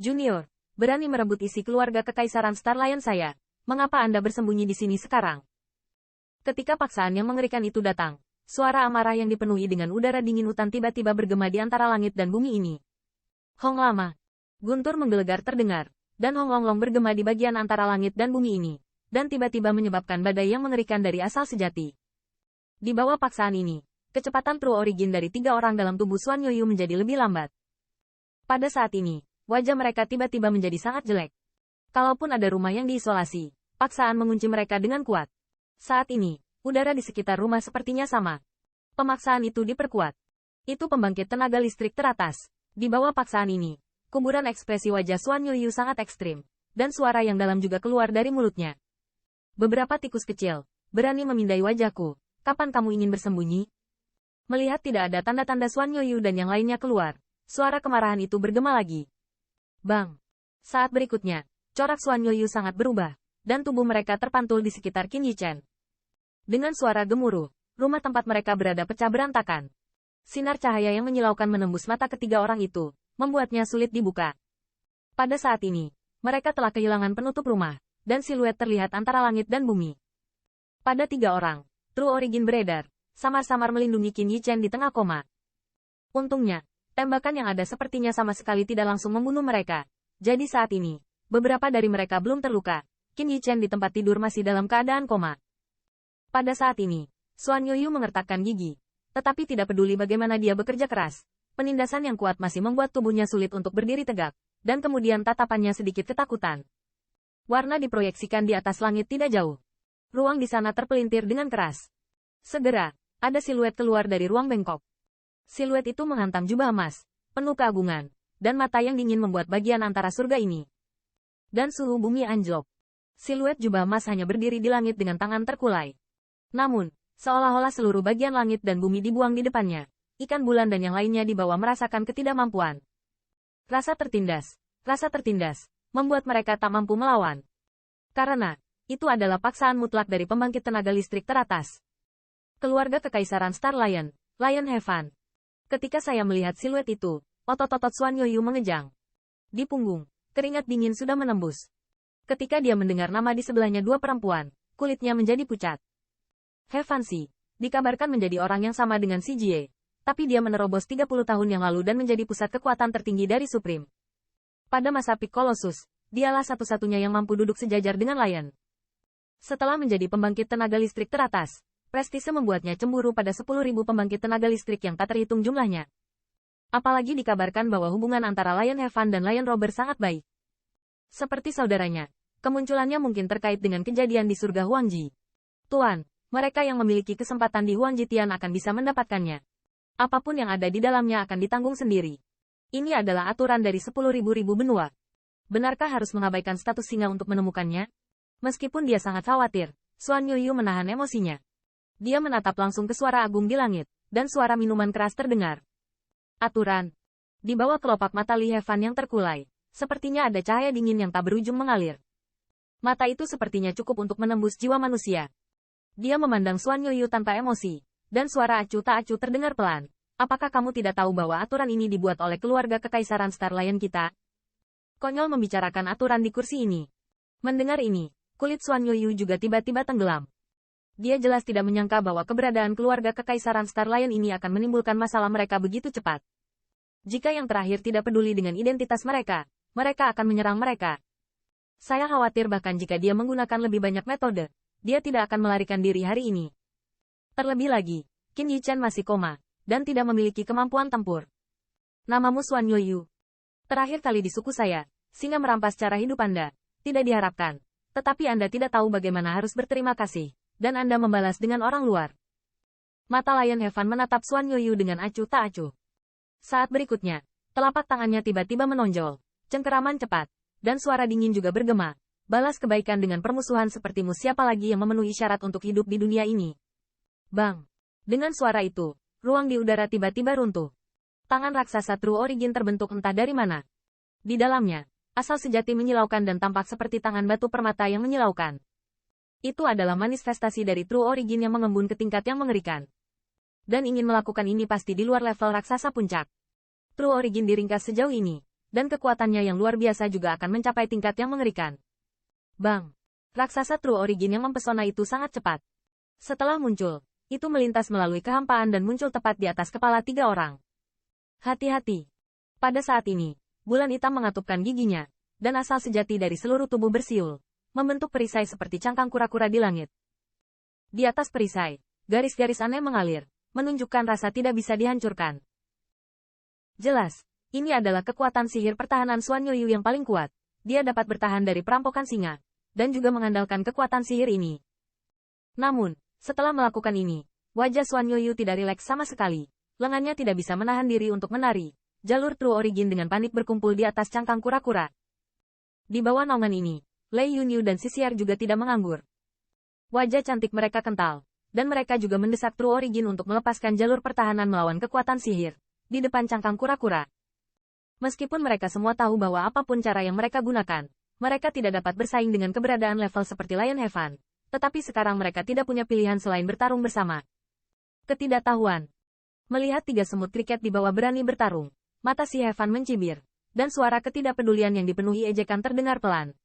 Junior, berani merebut isi keluarga kekaisaran Star Lion saya. Mengapa Anda bersembunyi di sini sekarang? Ketika paksaan yang mengerikan itu datang, suara amarah yang dipenuhi dengan udara dingin hutan tiba-tiba bergema di antara langit dan bumi ini. Hong lama. Guntur menggelegar terdengar, dan Hong Longlong bergema di bagian antara langit dan bumi ini, dan tiba-tiba menyebabkan badai yang mengerikan dari asal sejati. Di bawah paksaan ini, kecepatan True Origin dari 3 orang dalam tubuh Xuan Yuyu menjadi lebih lambat. Pada saat ini, wajah mereka tiba-tiba menjadi sangat jelek. Kalaupun ada rumah yang diisolasi, paksaan mengunci mereka dengan kuat. Saat ini, udara di sekitar rumah sepertinya sama. Pemaksaan itu diperkuat. Itu pembangkit tenaga listrik teratas. Di bawah paksaan ini, kuburan ekspresi wajah Xuan Yuyu sangat ekstrim, dan suara yang dalam juga keluar dari mulutnya. Beberapa tikus kecil, berani memindai wajahku. Kapan kamu ingin bersembunyi? Melihat tidak ada tanda-tanda Xuan Yuyu dan yang lainnya keluar, suara kemarahan itu bergema lagi. Bang! Saat berikutnya, corak Xuan Yuyu sangat berubah, dan tubuh mereka terpantul di sekitar Qin Yichen. Dengan suara gemuruh, rumah tempat mereka berada pecah berantakan. Sinar cahaya yang menyilaukan menembus mata ketiga orang itu, membuatnya sulit dibuka. Pada saat ini, mereka telah kehilangan penutup rumah, dan siluet terlihat antara langit dan bumi. Pada 3 orang, True Origin beredar, samar-samar melindungi Qin Yichen di tengah koma. Untungnya, tembakan yang ada sepertinya sama sekali tidak langsung membunuh mereka. Jadi saat ini, beberapa dari mereka belum terluka. Qin Yichen di tempat tidur masih dalam keadaan koma. Pada saat ini, Xuan Yuyu mengertakkan gigi. Tetapi tidak peduli bagaimana dia bekerja keras, penindasan yang kuat masih membuat tubuhnya sulit untuk berdiri tegak, dan kemudian tatapannya sedikit ketakutan. Warna diproyeksikan di atas langit tidak jauh. Ruang di sana terpelintir dengan keras. Segera, ada siluet keluar dari ruang bengkok. Siluet itu menghantam jubah emas, penuh keagungan, dan mata yang dingin membuat bagian antara surga ini dan suhu bumi anjlok. Siluet jubah emas hanya berdiri di langit dengan tangan terkulai. Namun, seolah-olah seluruh bagian langit dan bumi dibuang di depannya. Ikan bulan dan yang lainnya di bawah merasakan ketidakmampuan. Rasa tertindas, membuat mereka tak mampu melawan. Karena, itu adalah paksaan mutlak dari pembangkit tenaga listrik teratas. Keluarga kekaisaran Star Lion, Lion Heaven. Ketika saya melihat siluet itu, otot-otot Xuan Yuyu mengejang. Di punggung, keringat dingin sudah menembus. Ketika dia mendengar nama di sebelahnya 2 perempuan, kulitnya menjadi pucat. Heaven Si, dikabarkan menjadi orang yang sama dengan si Jie, tapi dia menerobos 30 tahun yang lalu dan menjadi pusat kekuatan tertinggi dari Supreme. Pada masa Peak Colossus, dialah satu-satunya yang mampu duduk sejajar dengan Lion. Setelah menjadi pembangkit tenaga listrik teratas, prestise membuatnya cemburu pada 10.000 pembangkit tenaga listrik yang tak terhitung jumlahnya. Apalagi dikabarkan bahwa hubungan antara Lion Heaven dan Lion Rober sangat baik. Seperti saudaranya, kemunculannya mungkin terkait dengan kejadian di surga Huangji. Tuan, mereka yang memiliki kesempatan di Huangji Tian akan bisa mendapatkannya. Apapun yang ada di dalamnya akan ditanggung sendiri. Ini adalah aturan dari 10.000 benua. Benarkah harus mengabaikan status singa untuk menemukannya? Meskipun dia sangat khawatir, Xuan Yuyu menahan emosinya. Dia menatap langsung ke suara agung di langit, dan suara minuman keras terdengar. Aturan. Di bawah kelopak mata Li Heaven yang terkulai, sepertinya ada cahaya dingin yang tak berujung mengalir. Mata itu sepertinya cukup untuk menembus jiwa manusia. Dia memandang Xuan Yuyu tanpa emosi, dan suara acuh tak acuh terdengar pelan. Apakah kamu tidak tahu bahwa aturan ini dibuat oleh keluarga kekaisaran Star Lion kita? Konyol membicarakan aturan di kursi ini. Mendengar ini, kulit Xuan Yuyu juga tiba-tiba tenggelam. Dia jelas tidak menyangka bahwa keberadaan keluarga kekaisaran Star Lion ini akan menimbulkan masalah mereka begitu cepat. Jika yang terakhir tidak peduli dengan identitas mereka, mereka akan menyerang mereka. Saya khawatir bahkan jika dia menggunakan lebih banyak metode, dia tidak akan melarikan diri hari ini. Terlebih lagi, Qin Yichen masih koma, dan tidak memiliki kemampuan tempur. Namamu Xuan Yuyu. Terakhir kali di suku saya, singa merampas cara hidup Anda. Tidak diharapkan. Tetapi Anda tidak tahu bagaimana harus berterima kasih. Dan Anda membalas dengan orang luar. Mata Lion Heaven menatap Xuan Yuyu dengan acuh tak acuh. Saat berikutnya, telapak tangannya tiba-tiba menonjol. Cengkeraman cepat. Dan suara dingin juga bergema. Balas kebaikan dengan permusuhan sepertimu siapa lagi yang memenuhi syarat untuk hidup di dunia ini. Bang! Dengan suara itu, ruang di udara tiba-tiba runtuh. Tangan raksasa True Origin terbentuk entah dari mana. Di dalamnya, asal sejati menyilaukan dan tampak seperti tangan batu permata yang menyilaukan. Itu adalah manifestasi dari True Origin yang mengembun ke tingkat yang mengerikan. Dan ingin melakukan ini pasti di luar level raksasa puncak. True Origin diringkas sejauh ini, dan kekuatannya yang luar biasa juga akan mencapai tingkat yang mengerikan. Bang! Raksasa True Origin yang mempesona itu sangat cepat. Setelah muncul, itu melintas melalui kehampaan dan muncul tepat di atas kepala 3 orang. Hati-hati! Pada saat ini, bulan hitam mengatupkan giginya, dan asal sejati dari seluruh tubuh bersiul, membentuk perisai seperti cangkang kura-kura di langit. Di atas perisai, garis-garis aneh mengalir, menunjukkan rasa tidak bisa dihancurkan. Jelas, ini adalah kekuatan sihir pertahanan Xuan Yuyu yang paling kuat. Dia dapat bertahan dari perampokan singa, dan juga mengandalkan kekuatan sihir ini. Namun, setelah melakukan ini, wajah Xuan Yuyu tidak rileks sama sekali. Lengannya tidak bisa menahan diri untuk menari. Jalur True Origin dengan panik berkumpul di atas cangkang kura-kura. Di bawah naungan ini, Lei Yunyu dan Sisiar juga tidak menganggur. Wajah cantik mereka kental, dan mereka juga mendesak True Origin untuk melepaskan jalur pertahanan melawan kekuatan sihir di depan cangkang kura-kura. Meskipun mereka semua tahu bahwa apapun cara yang mereka gunakan, mereka tidak dapat bersaing dengan keberadaan level seperti Lion Heaven, tetapi sekarang mereka tidak punya pilihan selain bertarung bersama. Ketidaktahuan. Melihat 3 semut kriket di bawah berani bertarung, mata si Heaven mencibir, dan suara ketidakpedulian yang dipenuhi ejekan terdengar pelan,